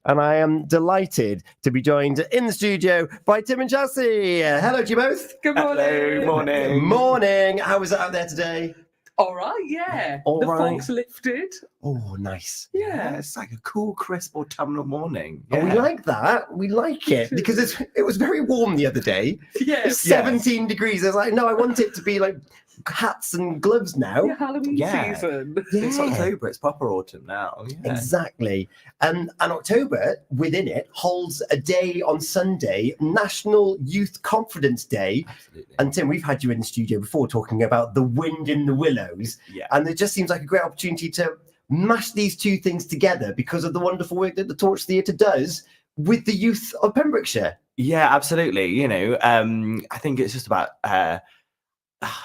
and I am delighted to be joined in the studio by Tim and Chelsey. Hello to you both. Good morning. Hello, morning. Morning. How was it out there today? All right, yeah. All the right. fog's lifted. Oh, nice. Yeah. It's like a cool, crisp autumnal morning. Oh, we like that. We like it because it was very warm the other day. Yes. 17 degrees. I was like, no, I want it to be like hats and gloves now. Yeah, Halloween season. It's October. It's proper autumn now. Yeah. Exactly. And October, within it, holds a day on Sunday, National Youth Confidence Day. Absolutely. And Tim, we've had you in the studio before talking about the wind in the willows. Yeah. And it just seems like a great opportunity to mash these two things together because of the wonderful work that the Torch Theatre does with the youth of Pembrokeshire. Yeah, absolutely. You know, I think it's just about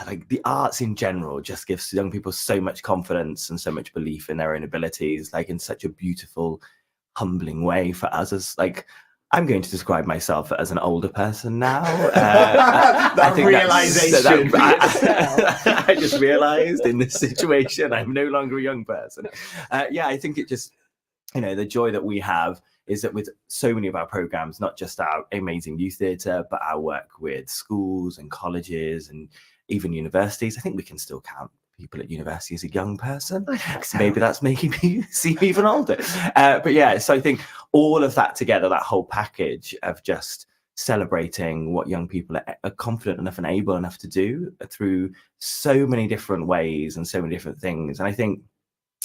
like the arts in general just gives young people so much confidence and so much belief in their own abilities, like in such a beautiful, humbling way for us as like, I'm going to describe myself as an older person now. That realization. I just realized in this situation, I'm no longer a young person. Yeah, I think it just, you know, the joy that we have is that with so many of our programs, not just our amazing youth theatre, but our work with schools and colleges and even universities, I think we can still count people at university as a young person. I think so. Maybe that's making me seem even older. But yeah, so I think all of that together, that whole package of just celebrating what young people are confident enough and able enough to do through so many different ways and so many different things. And I think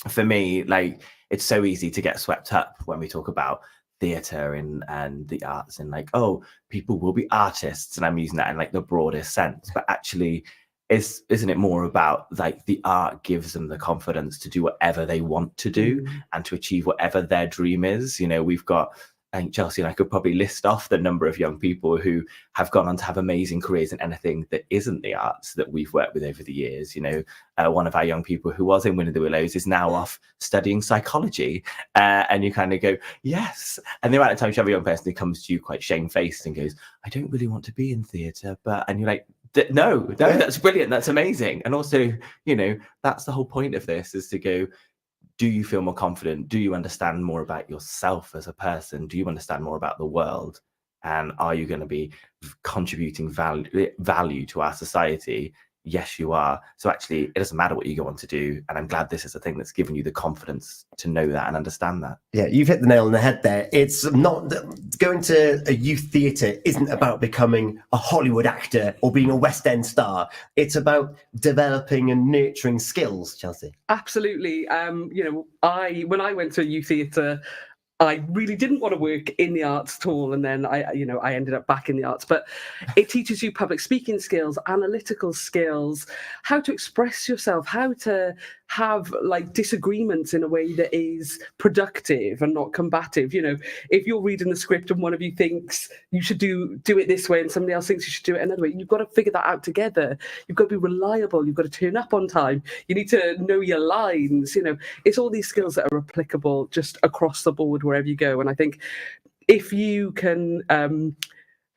for me, like, it's so easy to get swept up when we talk about theatre and the arts and like, oh, people will be artists, and I'm using that in like the broadest sense, but actually isn't it more about like the art gives them the confidence to do whatever they want to do and to achieve whatever their dream is. You know, we've got, I think Chelsey and I could probably list off the number of young people who have gone on to have amazing careers in anything that isn't the arts that we've worked with over the years. You know, one of our young people who was in Wind in the Willows is now off studying psychology. And you kind of go, yes. And the amount of times you have a young person who comes to you quite shamefaced and goes, I don't really want to be in theatre, and you're like, no, that's brilliant. That's amazing. And also, you know, that's the whole point of this, is to go, do you feel more confident? Do you understand more about yourself as a person? Do you understand more about the world? And are you going to be contributing value to our society? Yes, you are. So actually, it doesn't matter what you go on to do. And I'm glad this is a thing that's given you the confidence to know that and understand that. Yeah, you've hit the nail on the head there. It's not going to a youth theatre isn't about becoming a Hollywood actor or being a West End star. It's about developing and nurturing skills, Chelsey. Absolutely. You know, when I went to youth theatre, I really didn't want to work in the arts at all, and then I ended up back in the arts. But it teaches you public speaking skills, analytical skills, how to express yourself, how to have like disagreements in a way that is productive and not combative. You know, if you're reading the script and one of you thinks you should do it this way and somebody else thinks you should do it another way, you've got to figure that out together. You've got to be reliable. You've got to turn up on time. You need to know your lines. You know, it's all these skills that are applicable just across the board wherever you go. And I think if you can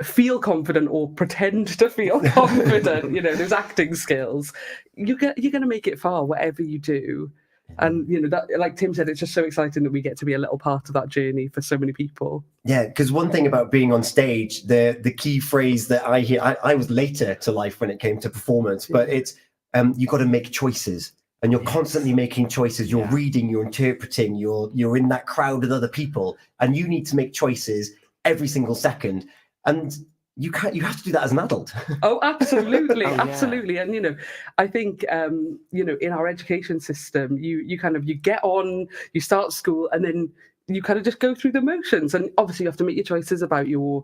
feel confident or pretend to feel confident, you know, those acting skills, you're going to make it far whatever you do. And, you know, that, like Tim said, it's just so exciting that we get to be a little part of that journey for so many people. Yeah, because one thing about being on stage, the key phrase that I hear, I was later to life when it came to performance, but it's you've got to make choices. And you're constantly making choices. You're reading, you're interpreting, you're in that crowd with other people, and you need to make choices every single second. And you have to do that as an adult. Oh, absolutely. Absolutely. And, you know, I think, you know, in our education system, you get on, you start school, and then you kind of just go through the motions. And obviously you have to make your choices about your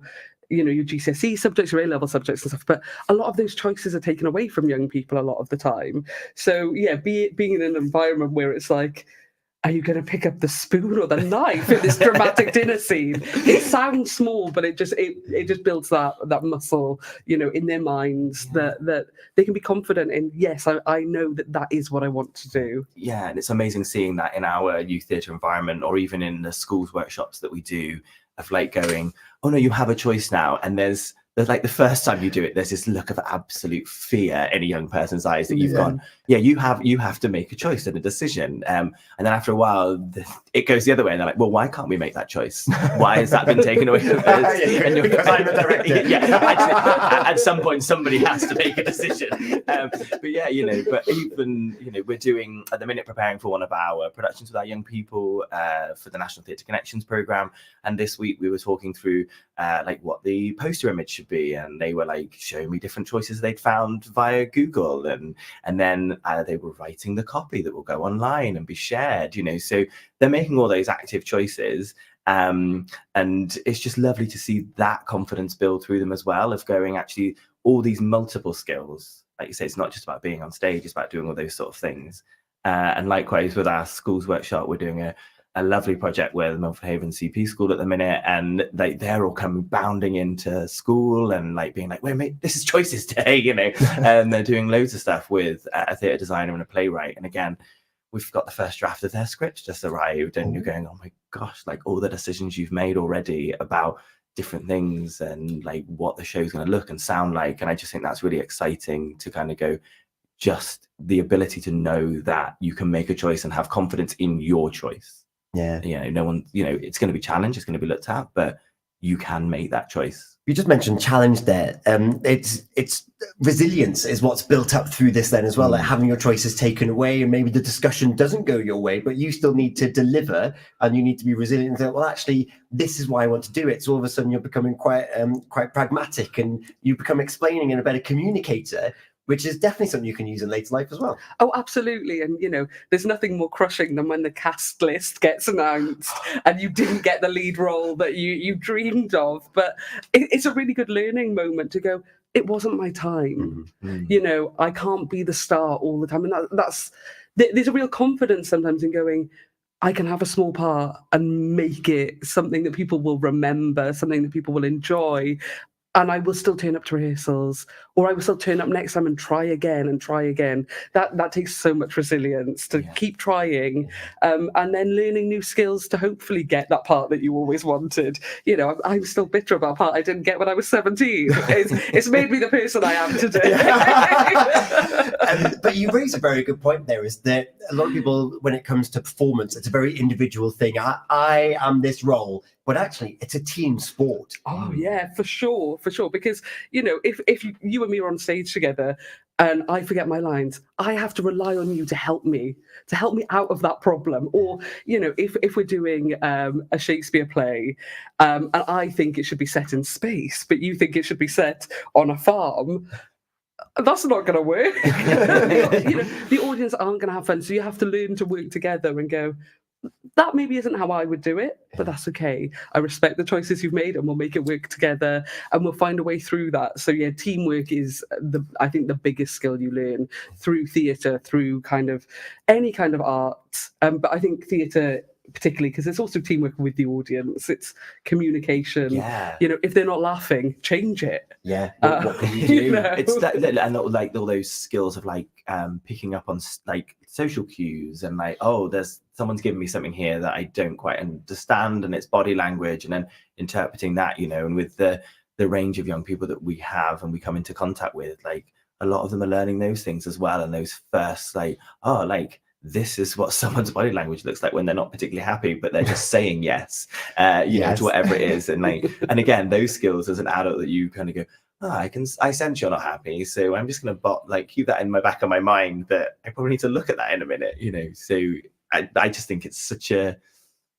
GCSE subjects, your A-level subjects and stuff. But a lot of those choices are taken away from young people a lot of the time. So, yeah, being in an environment where it's like, are you going to pick up the spoon or the knife in this dramatic dinner scene? It sounds small, but it just builds that muscle, you know, in their minds that they can be confident in. Yes, I know that is what I want to do. Yeah, and it's amazing seeing that in our youth theatre environment, or even in the schools workshops that we do, of like going, oh no, you have a choice now, and there's there's like the first time you do it, there's this look of absolute fear in a young person's eyes that you've Yeah. gone, yeah, you have to make a choice and a decision. And then after a while, it goes the other way, and they're like, well, why can't we make that choice? Why has that been taken away from us? And Because I'm the director. At some point, somebody has to make a decision. But yeah, but even, we're doing at the minute preparing for one of our productions with our young people for the National Theatre Connections programme. And this week we were talking through like what the poster image should be, and they were like showing me different choices they'd found via Google, and then they were writing the copy that will go online and be shared, so they're making all those active choices, and it's just lovely to see that confidence build through them as well, of going, actually, all these multiple skills, like you say, it's not just about being on stage, it's about doing all those sort of things. And likewise with our schools workshop, we're doing a lovely project with the Milford Haven CP school at the minute, and they're all coming bounding into school and like being like, wait, mate, this is choices day, and they're doing loads of stuff with a theatre designer and a playwright. And again, we've got the first draft of their script just arrived, and you're going, oh my gosh, like all the decisions you've made already about different things and like what the show's going to look and sound like. And I just think that's really exciting to kind of go, just the ability to know that you can make a choice and have confidence in your choice. Yeah. No one, it's going to be challenged, it's going to be looked at, but you can make that choice. You just mentioned challenge there. It's resilience is what's built up through this then as well, like having your choices taken away, and maybe the discussion doesn't go your way, but you still need to deliver, and you need to be resilient and say, well, actually, this is why I want to do it. So all of a sudden you're becoming quite pragmatic, and you become explaining and a better communicator, which is definitely something you can use in later life as well. Oh, absolutely. And, there's nothing more crushing than when the cast list gets announced and you didn't get the lead role that you dreamed of. But it's a really good learning moment to go, it wasn't my time. I can't be the star all the time. And there's a real confidence sometimes in going, I can have a small part and make it something that people will remember, something that people will enjoy. And I will still turn up to rehearsals, or I will still turn up next time and try again and try again. That takes so much resilience to keep trying, and then learning new skills to hopefully get that part that you always wanted. I'm still bitter about a part I didn't get when I was 17. It's made me the person I am today. But you raise a very good point there, is that a lot of people, when it comes to performance, it's a very individual thing. I am this role, but actually it's a team sport. Oh yeah, for sure. Because, if you and me are on stage together and I forget my lines, I have to rely on you to help me out of that problem. Or, if we're doing a Shakespeare play, and I think it should be set in space, but you think it should be set on a farm, that's not going to work. The audience aren't going to have fun. So you have to learn to work together and go, that maybe isn't how I would do it, but that's okay. I respect the choices you've made, and we'll make it work together, and we'll find a way through that. So yeah, teamwork is I think the biggest skill you learn through theatre, through kind of any kind of art. But I think theatre particularly, because it's also teamwork with the audience, it's communication. If they're not laughing, change it. What can you do? It's that, and like all those skills of like picking up on like social cues, and like, oh, there's someone's giving me something here that I don't quite understand, and it's body language, and then interpreting that, and with the range of young people that we have and we come into contact with, like a lot of them are learning those things as well, and those first like, oh, like this is what someone's body language looks like when they're not particularly happy, but they're just saying yes, to whatever it is. And like, and again, those skills as an adult that you kind of go, oh, I sense you're not happy, so I'm just going to keep that in my back of my mind that I probably need to look at that in a minute, So I just think it's such a,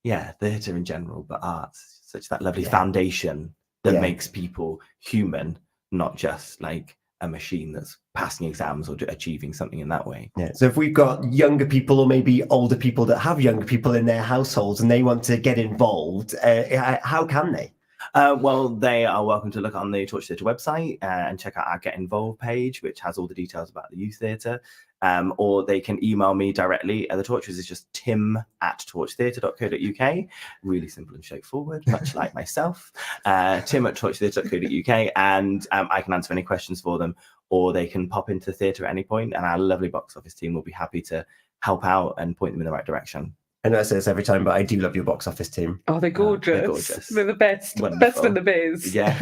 theatre in general, but arts, such that lovely foundation that makes people human, not just like a machine that's passing exams or achieving something in that way. So if we've got younger people, or maybe older people that have younger people in their households and they want to get involved, how can they? Well, they are welcome to look on the Torch Theatre website and check out our Get Involved page, which has all the details about the youth theatre. Or they can email me directly. The Torch is just tim@torchtheatre.co.uk. Really simple and straightforward, much like myself. tim@torchtheatre.co.uk, and I can answer any questions for them, or they can pop into theatre at any point, and our lovely box office team will be happy to help out and point them in the right direction. I know I say this every time, but I do love your box office team. Oh, they're gorgeous. They're gorgeous. They're the best. Wonderful. Best in the biz. Yeah.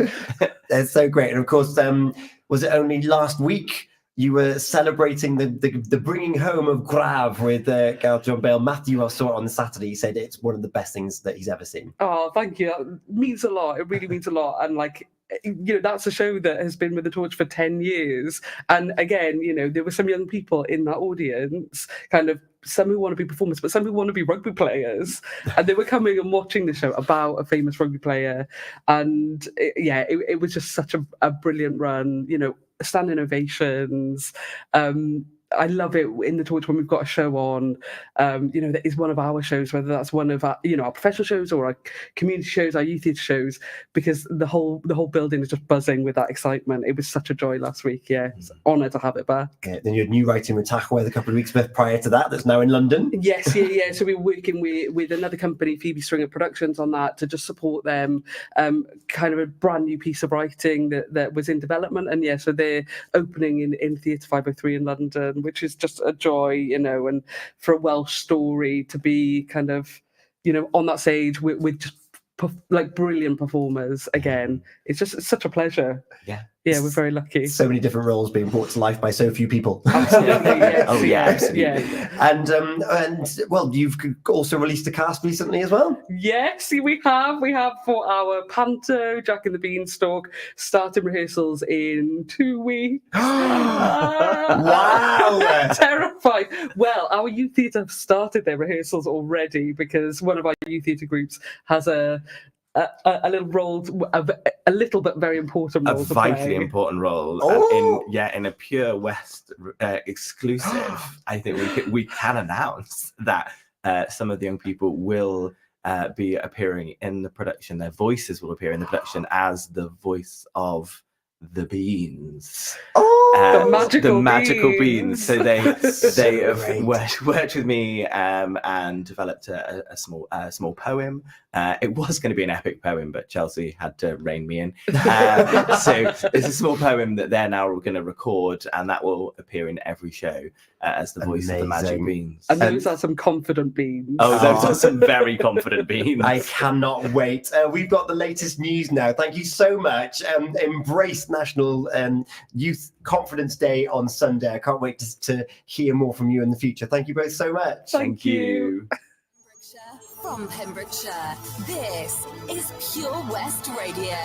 It's so great. And of course, was it only last week you were celebrating the bringing home of Grav with Gareth John Bale? Matthew, I saw it on Saturday. He said it's one of the best things that he's ever seen. Oh, thank you. That means a lot. It really means a lot. And like, that's a show that has been with the torch for 10 years. And again, there were some young people in that audience, kind of some who want to be performers, but some who want to be rugby players. And they were coming and watching the show about a famous rugby player. And it was just such a brilliant run, standing ovations. I love it in the torch when we've got a show on, that is one of our shows, whether that's one of our, our professional shows or our community shows, our youth theatre shows, because the whole building is just buzzing with that excitement. It was such a joy last week. Yeah, it's an honour to have it back. Yeah, then you had new writing with Tachwedd a couple of weeks prior to that. That's now in London. Yes, yeah. So we were working with another company, Phoebe Stringer Productions, on that to just support them. Kind of a brand new piece of writing that was in development, and so they're opening in Theatre 503 in London, which is just a joy, and for a Welsh story to be kind of, on that stage with just brilliant performers again. It's such a pleasure. Yeah, we're very lucky. So many different roles being brought to life by so few people. Absolutely. Yes. Oh yeah, absolutely. Yeah. And well, you've also released a cast recently as well. Yes, we have for our Panto, Jack and the Beanstalk, starting rehearsals in 2 weeks. Wow! Terrified. Well, our youth theatre have started their rehearsals already because one of our youth theatre groups has a little role, a little but very important role. A vitally important role. Oh. In a Pure West exclusive. I think we can announce that some of the young people will be appearing in the production. Their voices will appear in the production as the voice of the Beans. The magical beans. So they have great. worked with me and developed a small poem. It was going to be an epic poem, but Chelsea had to rein me in. So it's a small poem that they're now going to record, and that will appear in every show as the voice of the magic beans. And those are some confident beans. Oh, those are some very confident beans. I cannot wait. We've got the latest news now. Thank you so much. Embrace National Youth Confidence Day on Sunday. I can't wait to hear more from you in the future. Thank you both so much. Thank you. From Pembrokeshire, this is Pure West Radio.